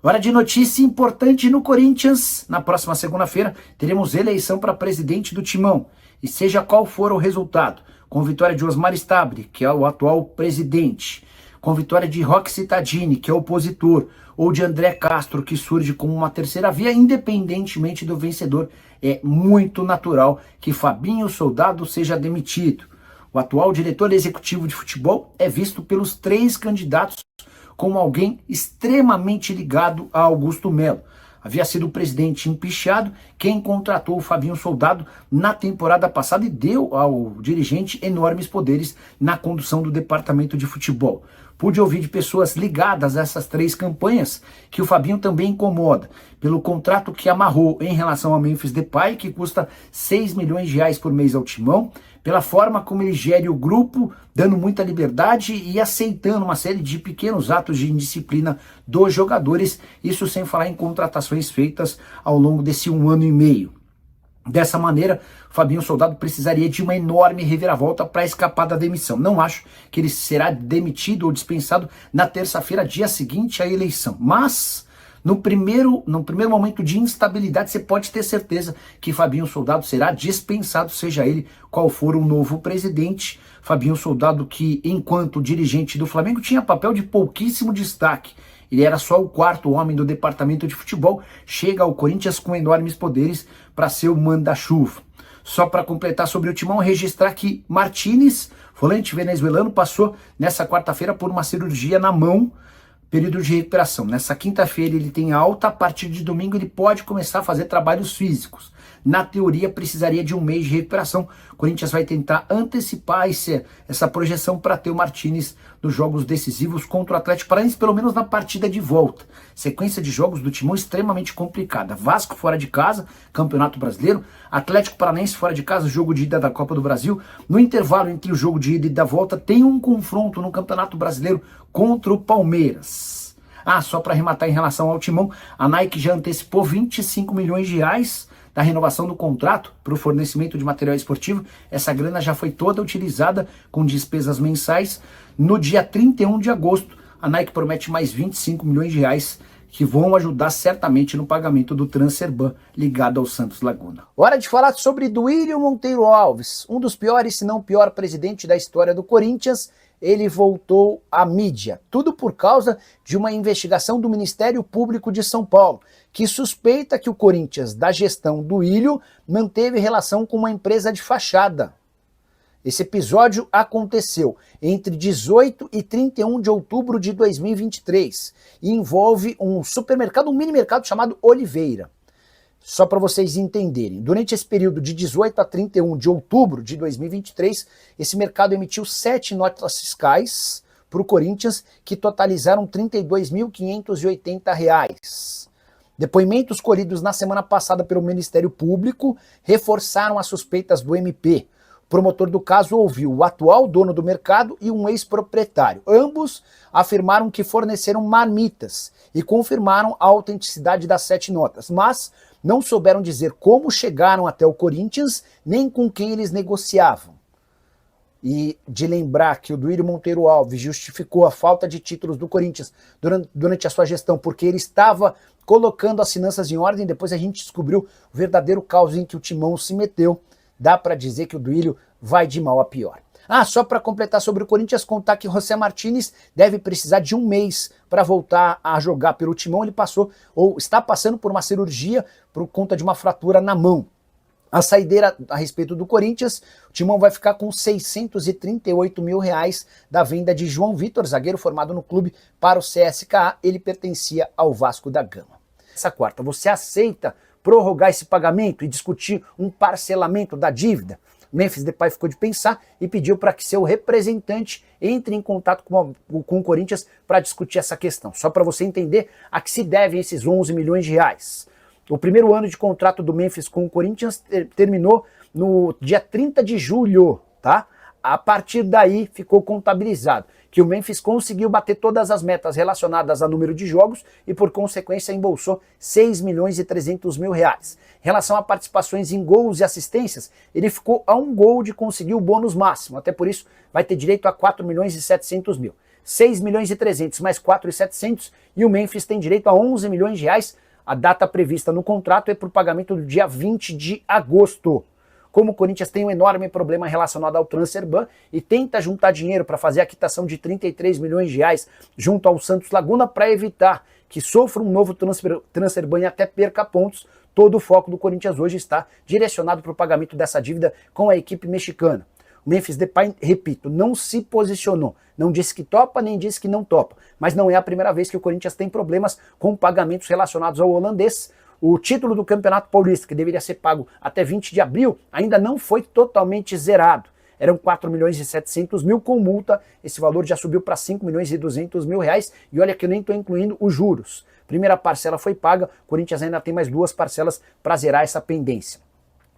Hora de notícia importante no Corinthians. Na próxima segunda-feira teremos eleição para presidente do Timão. E seja qual for o resultado, com vitória de Osmar Stabile, que é o atual presidente, com vitória de Roque Cittadini, que é opositor, ou de André Castro, que surge como uma terceira via, independentemente do vencedor, é muito natural que Fabinho Soldado seja demitido. O atual diretor executivo de futebol é visto pelos 3 candidatos como alguém extremamente ligado a Augusto Melo. Havia sido o presidente empichado quem contratou o Fabinho Soldado na temporada passada e deu ao dirigente enormes poderes na condução do departamento de futebol. Pude ouvir de pessoas ligadas a essas 3 campanhas que o Fabinho também incomoda pelo contrato que amarrou em relação ao Memphis Depay, que custa 6 milhões de reais por mês ao Timão, pela forma como ele gere o grupo, dando muita liberdade e aceitando uma série de pequenos atos de indisciplina dos jogadores, isso sem falar em contratações feitas ao longo desse 1 ano e meio. Dessa maneira, Fabinho Soldado precisaria de uma enorme reviravolta para escapar da demissão. Não acho que ele será demitido ou dispensado na terça-feira, dia seguinte à eleição. Mas, no primeiro momento de instabilidade, você pode ter certeza que Fabinho Soldado será dispensado, seja ele qual for o novo presidente. Fabinho Soldado, que enquanto dirigente do Flamengo tinha papel de pouquíssimo destaque. Ele era só o 4º homem do departamento de futebol, chega ao Corinthians com enormes poderes para ser o manda-chuva. Só para completar sobre o Timão, registrar que Martínez, volante venezuelano, passou nessa quarta-feira por uma cirurgia na mão, período de recuperação. Nessa quinta-feira ele tem alta, a partir de domingo ele pode começar a fazer trabalhos físicos. Na teoria precisaria de 1 mês de recuperação. O Corinthians vai tentar antecipar essa projeção para ter o Martínez nos jogos decisivos contra o Atlético Paranaense, pelo menos na partida de volta. Sequência de jogos do Timão extremamente complicada. Vasco fora de casa, Campeonato Brasileiro. Atlético Paranaense fora de casa, jogo de ida da Copa do Brasil. No intervalo entre o jogo de ida e da volta tem um confronto no Campeonato Brasileiro contra o Palmeiras. Só para arrematar em relação ao Timão, a Nike já antecipou 25 milhões de reais da renovação do contrato para o fornecimento de material esportivo. Essa grana já foi toda utilizada com despesas mensais. No dia 31 de agosto, a Nike promete mais 25 milhões de reais que vão ajudar certamente no pagamento do transferban ligado ao Santos Laguna. Hora de falar sobre Duílio Monteiro Alves, um dos piores, se não o pior presidente da história do Corinthians. Ele voltou à mídia, tudo por causa de uma investigação do Ministério Público de São Paulo, que suspeita que o Corinthians, da gestão do Duílio, manteve relação com uma empresa de fachada. Esse episódio aconteceu entre 18 e 31 de outubro de 2023 e envolve um supermercado, um mini mercado chamado Oliveira. Só para vocês entenderem, durante esse período de 18 a 31 de outubro de 2023, esse mercado emitiu 7 notas fiscais para o Corinthians que totalizaram R$ 32.580. Depoimentos colhidos na semana passada pelo Ministério Público reforçaram as suspeitas do MP. O promotor do caso ouviu o atual dono do mercado e um ex-proprietário. Ambos afirmaram que forneceram marmitas e confirmaram a autenticidade das 7 notas, mas não souberam dizer como chegaram até o Corinthians, nem com quem eles negociavam. E de lembrar que o Duílio Monteiro Alves justificou a falta de títulos do Corinthians durante a sua gestão, porque ele estava colocando as finanças em ordem. Depois a gente descobriu o verdadeiro caos em que o Timão se meteu. Dá para dizer que o Duílio vai de mal a pior. Só para completar sobre o Corinthians, contar que José Martínez deve precisar de 1 mês para voltar a jogar pelo Timão. Ele passou, ou está passando por uma cirurgia por conta de uma fratura na mão. A saideira a respeito do Corinthians, o Timão vai ficar com 638 mil reais da venda de João Vitor, zagueiro formado no clube, para o CSKA. Ele pertencia ao Vasco da Gama. Essa quarta, você aceita prorrogar esse pagamento e discutir um parcelamento da dívida? Memphis Depay ficou de pensar e pediu para que seu representante entre em contato com o Corinthians para discutir essa questão. Só para você entender a que se devem esses 11 milhões de reais. O primeiro ano de contrato do Memphis com o Corinthians terminou no dia 30 de julho, tá? A partir daí ficou contabilizado que o Memphis conseguiu bater todas as metas relacionadas a número de jogos e por consequência embolsou 6 milhões e 300 mil reais. Em relação a participações em gols e assistências, ele ficou a 1 gol de conseguir o bônus máximo, até por isso vai ter direito a 4 milhões e 700 mil. 6 milhões e 300 mais 4.700 e o Memphis tem direito a 11 milhões de reais. A data prevista no contrato é para o pagamento do dia 20 de agosto. Como o Corinthians tem um enorme problema relacionado ao transfer ban e tenta juntar dinheiro para fazer a quitação de 33 milhões de reais junto ao Santos Laguna para evitar que sofra um novo transfer ban e até perca pontos, todo o foco do Corinthians hoje está direcionado para o pagamento dessa dívida com a equipe mexicana. O Memphis Depay, repito, não se posicionou, não disse que topa, nem disse que não topa, mas não é a primeira vez que o Corinthians tem problemas com pagamentos relacionados ao holandês. O título do Campeonato Paulista, que deveria ser pago até 20 de abril, ainda não foi totalmente zerado. Eram 4 milhões e 700 mil com multa, esse valor já subiu para 5 milhões e 200 mil reais, e olha que eu nem estou incluindo os juros. Primeira parcela foi paga, o Corinthians ainda tem mais 2 parcelas para zerar essa pendência.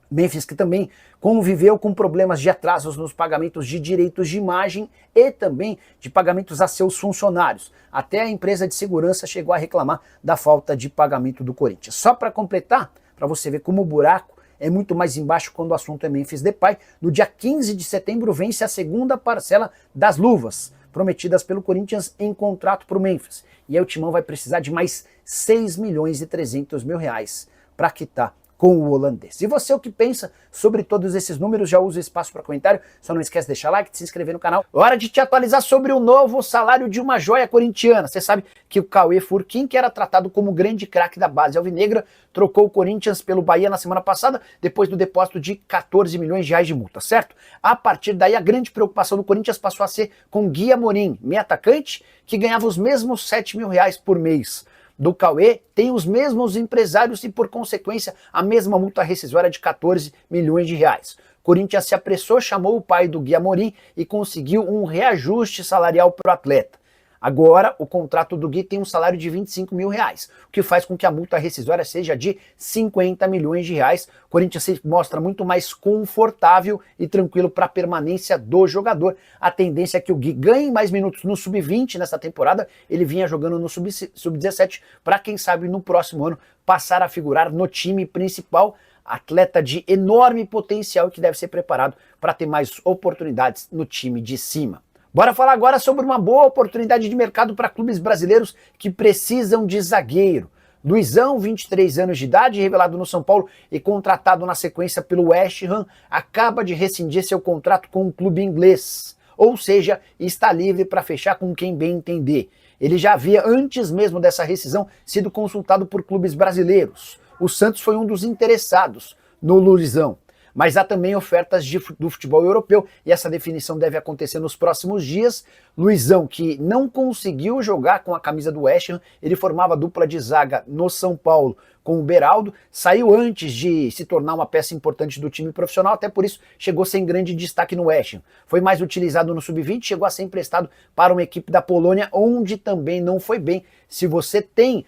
Memphis que também conviveu com problemas de atrasos nos pagamentos de direitos de imagem e também de pagamentos a seus funcionários. Até a empresa de segurança chegou a reclamar da falta de pagamento do Corinthians. Só para completar, para você ver como o buraco é muito mais embaixo quando o assunto é Memphis Depay, no dia 15 de setembro vence a segunda parcela das luvas prometidas pelo Corinthians em contrato para o Memphis. E aí o Timão vai precisar de mais 6 milhões e 300 mil reais para quitar com o holandês. E você o que pensa sobre todos esses números? Já usa o espaço para comentário, só não esquece de deixar like, de se inscrever no canal. Hora de te atualizar sobre o novo salário de uma joia corintiana. Você sabe que o Cauê Furquim, que era tratado como grande craque da base alvinegra, trocou o Corinthians pelo Bahia na semana passada, depois do depósito de 14 milhões de reais de multa, certo? A partir daí a grande preocupação do Corinthians passou a ser com Gui Amorim, meio atacante, que ganhava os mesmos 7 mil reais por mês do Cauê, tem os mesmos empresários e, por consequência, a mesma multa rescisória de 14 milhões de reais. Corinthians se apressou, chamou o pai do Gui Amorim e conseguiu um reajuste salarial para o atleta. Agora, o contrato do Gui tem um salário de 25 mil reais, o que faz com que a multa rescisória seja de 50 milhões de reais. O Corinthians se mostra muito mais confortável e tranquilo para a permanência do jogador. A tendência é que o Gui ganhe mais minutos no Sub-20 nessa temporada, ele vinha jogando no Sub-17, para quem sabe no próximo ano passar a figurar no time principal. Atleta de enorme potencial que deve ser preparado para ter mais oportunidades no time de cima. Bora falar agora sobre uma boa oportunidade de mercado para clubes brasileiros que precisam de zagueiro. Luizão, 23 anos de idade, revelado no São Paulo e contratado na sequência pelo West Ham, acaba de rescindir seu contrato com um clube inglês. Ou seja, está livre para fechar com quem bem entender. Ele já havia, antes mesmo dessa rescisão, sido consultado por clubes brasileiros. O Santos foi um dos interessados no Luizão. Mas há também ofertas do futebol europeu e essa definição deve acontecer nos próximos dias. Luizão, que não conseguiu jogar com a camisa do West Ham, ele formava dupla de zaga no São Paulo com o Beraldo, saiu antes de se tornar uma peça importante do time profissional, até por isso chegou sem grande destaque no West Ham. Foi mais utilizado no Sub-20, chegou a ser emprestado para uma equipe da Polônia, onde também não foi bem. Se você tem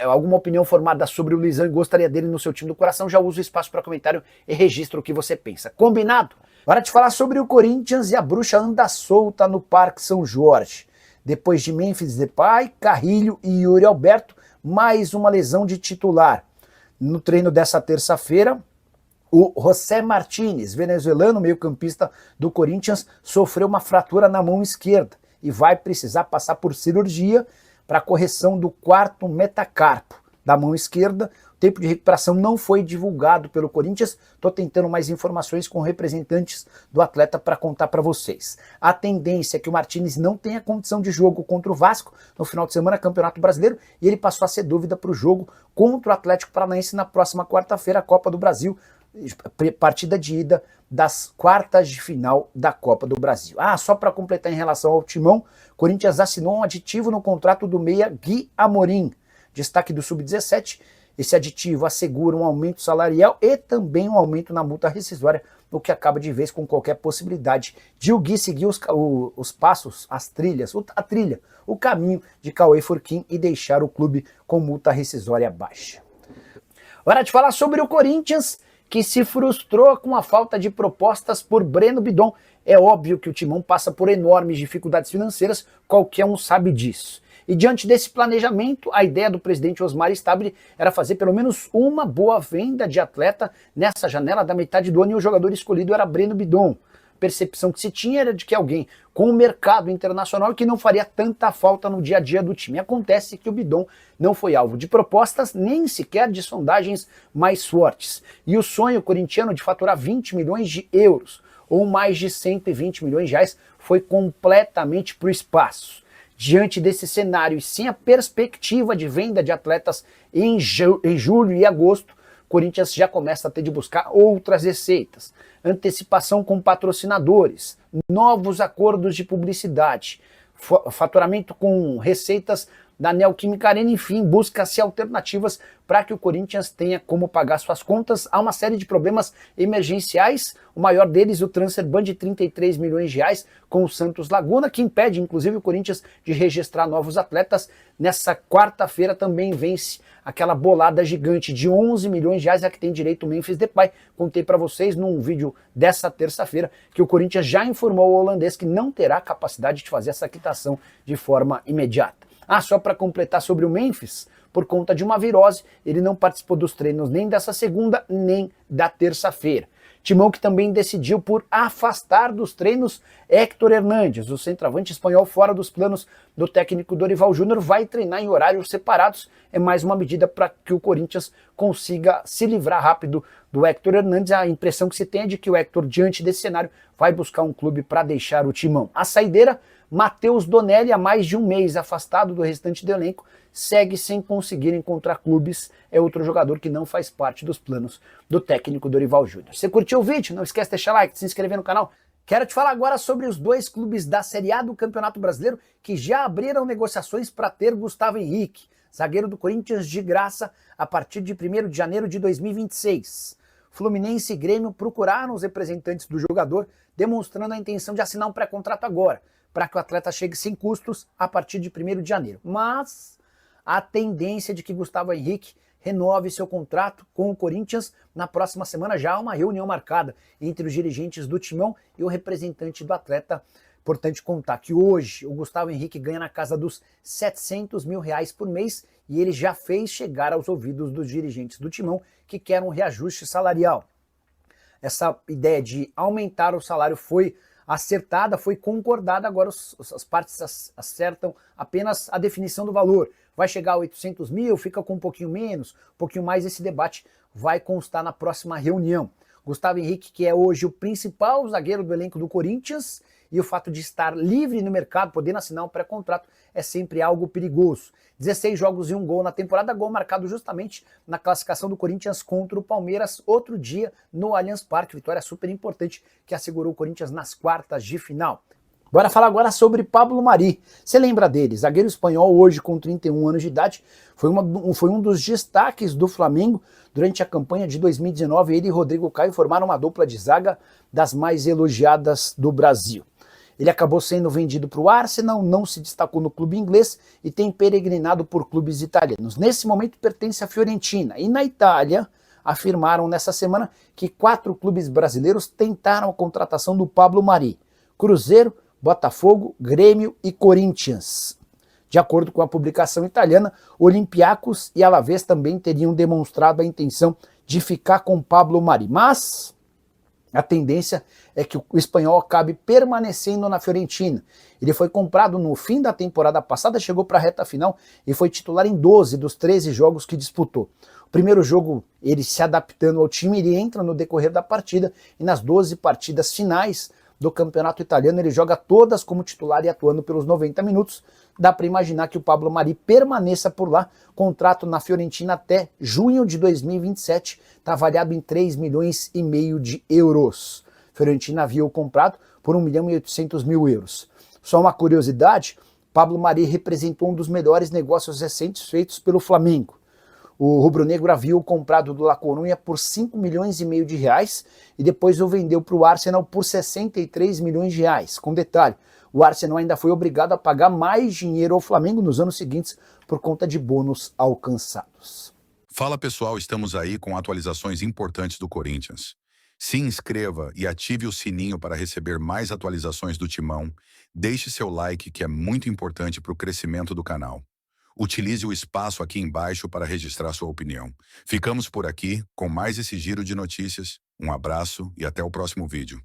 alguma opinião formada sobre o Luizão e gostaria dele no seu time do coração, já usa o espaço para comentário e registra o que você pensa. Combinado? Hora de falar sobre o Corinthians e a bruxa anda solta no Parque São Jorge. Depois de Memphis Depay, Carrilho e Yuri Alberto, mais uma lesão de titular. No treino dessa terça-feira, o José Martínez, venezuelano, meio-campista do Corinthians, sofreu uma fratura na mão esquerda e vai precisar passar por cirurgia para correção do quarto metacarpo da mão esquerda. O tempo de recuperação não foi divulgado pelo Corinthians. Estou tentando mais informações com representantes do atleta para contar para vocês. A tendência é que o Martínez não tenha condição de jogo contra o Vasco no final de semana, Campeonato Brasileiro, e ele passou a ser dúvida para o jogo contra o Atlético Paranaense na próxima quarta-feira, a Copa do Brasil, partida de ida das quartas de final da Copa do Brasil. Só para completar em relação ao Timão, Corinthians assinou um aditivo no contrato do meia Gui Amorim, destaque do Sub-17. Esse aditivo assegura um aumento salarial e também um aumento na multa rescisória, o que acaba de vez com qualquer possibilidade de o Gui seguir os passos, as trilhas, o caminho de Cauê Furquim e deixar o clube com multa rescisória baixa. Hora de falar sobre o Corinthians, que se frustrou com a falta de propostas por Breno Bidon. É óbvio que o Timão passa por enormes dificuldades financeiras, qualquer um sabe disso. E diante desse planejamento, a ideia do presidente Osmar Stabile era fazer pelo menos uma boa venda de atleta nessa janela da metade do ano, e o jogador escolhido era Breno Bidon. percepção que se tinha era de que alguém com o mercado internacional que não faria tanta falta no dia a dia do time. Acontece que o Bidon não foi alvo de propostas, nem sequer de sondagens mais fortes. E o sonho corintiano de faturar 20 milhões de euros, ou mais de 120 milhões de reais, foi completamente para o espaço. Diante desse cenário e sem a perspectiva de venda de atletas em julho e agosto, o Corinthians já começa a ter de buscar outras receitas. Antecipação com patrocinadores, novos acordos de publicidade, faturamento com receitas da Neoquímica Arena, enfim, busca-se alternativas para que o Corinthians tenha como pagar suas contas. Há uma série de problemas emergenciais, o maior deles o transfer ban de 33 milhões de reais com o Santos Laguna, que impede inclusive o Corinthians de registrar novos atletas. Nessa quarta-feira também vence aquela bolada gigante de 11 milhões de reais a que tem direito o Memphis Depay. Contei para vocês num vídeo dessa terça-feira que o Corinthians já informou ao holandês que não terá capacidade de fazer essa quitação de forma imediata. Só para completar sobre o Memphis, por conta de uma virose, ele não participou dos treinos nem dessa segunda, nem da terça-feira. Timão que também decidiu por afastar dos treinos Héctor Hernández, o centroavante espanhol fora dos planos do técnico Dorival Júnior, vai treinar em horários separados. É mais uma medida para que o Corinthians consiga se livrar rápido do Héctor Hernández. A impressão que se tem é de que o Héctor, diante desse cenário, vai buscar um clube para deixar o Timão. A saideira, Matheus Donelli, há mais de um mês afastado do restante do elenco, segue sem conseguir encontrar clubes. É outro jogador que não faz parte dos planos do técnico Dorival Júnior. Você curtiu o vídeo? Não esquece de deixar like, de se inscrever no canal. Quero te falar agora sobre os dois clubes da Série A do Campeonato Brasileiro que já abriram negociações para ter Gustavo Henrique, zagueiro do Corinthians, de graça a partir de 1º de janeiro de 2026. Fluminense e Grêmio procuraram os representantes do jogador, demonstrando a intenção de assinar um pré-contrato agora, para que o atleta chegue sem custos a partir de 1º de janeiro. Mas a tendência de que Gustavo Henrique renove seu contrato com o Corinthians na próxima semana. Já há uma reunião marcada entre os dirigentes do Timão e o representante do atleta. Importante contar que hoje o Gustavo Henrique ganha na casa dos 700 mil reais por mês e ele já fez chegar aos ouvidos dos dirigentes do Timão que querem um reajuste salarial. Essa ideia de aumentar o salário foi acertada, foi concordada, agora as partes acertam apenas a definição do valor. Vai chegar a 800 mil, fica com um pouquinho menos, um pouquinho mais. Esse debate vai constar na próxima reunião. Gustavo Henrique, que é hoje o principal zagueiro do elenco do Corinthians, e o fato de estar livre no mercado, podendo assinar um pré-contrato, é sempre algo perigoso. 16 jogos e 1 gol na temporada, gol marcado justamente na classificação do Corinthians contra o Palmeiras, outro dia no Allianz Parque, vitória super importante que assegurou o Corinthians nas quartas de final. Bora falar agora sobre Pablo Mari. Você lembra dele? Zagueiro espanhol, hoje com 31 anos de idade, foi um dos destaques do Flamengo durante a campanha de 2019. Ele e Rodrigo Caio formaram uma dupla de zaga das mais elogiadas do Brasil. Ele acabou sendo vendido para o Arsenal, não se destacou no clube inglês e tem peregrinado por clubes italianos. Nesse momento pertence à Fiorentina. E na Itália, afirmaram nessa semana que 4 clubes brasileiros tentaram a contratação do Pablo Mari: Cruzeiro, Botafogo, Grêmio e Corinthians. De acordo com a publicação italiana, Olympiacos e Alavés também teriam demonstrado a intenção de ficar com Pablo Mari. Mas a tendência é que o espanhol acabe permanecendo na Fiorentina. Ele foi comprado no fim da temporada passada, chegou para a reta final e foi titular em 12 dos 13 jogos que disputou. O primeiro jogo, ele se adaptando ao time, ele entra no decorrer da partida e nas 12 partidas finais do campeonato italiano ele joga todas como titular e atuando pelos 90 minutos. Dá para imaginar que o Pablo Mari permaneça por lá. Contrato na Fiorentina até junho de 2027, está avaliado em 3 milhões e meio de euros. Fiorentina havia o comprado por 1 milhão e 800 mil euros. Só uma curiosidade, Pablo Mari representou um dos melhores negócios recentes feitos pelo Flamengo. O rubro-negro havia o comprado do La Coruña por 5 milhões e meio de reais e depois o vendeu para o Arsenal por 63 milhões de reais. Com detalhe, o Arsenal ainda foi obrigado a pagar mais dinheiro ao Flamengo nos anos seguintes por conta de bônus alcançados. Fala pessoal, estamos aí com atualizações importantes do Corinthians. Se inscreva e ative o sininho para receber mais atualizações do Timão. Deixe seu like, que é muito importante para o crescimento do canal. Utilize o espaço aqui embaixo para registrar sua opinião. Ficamos por aqui com mais esse giro de notícias. Um abraço e até o próximo vídeo.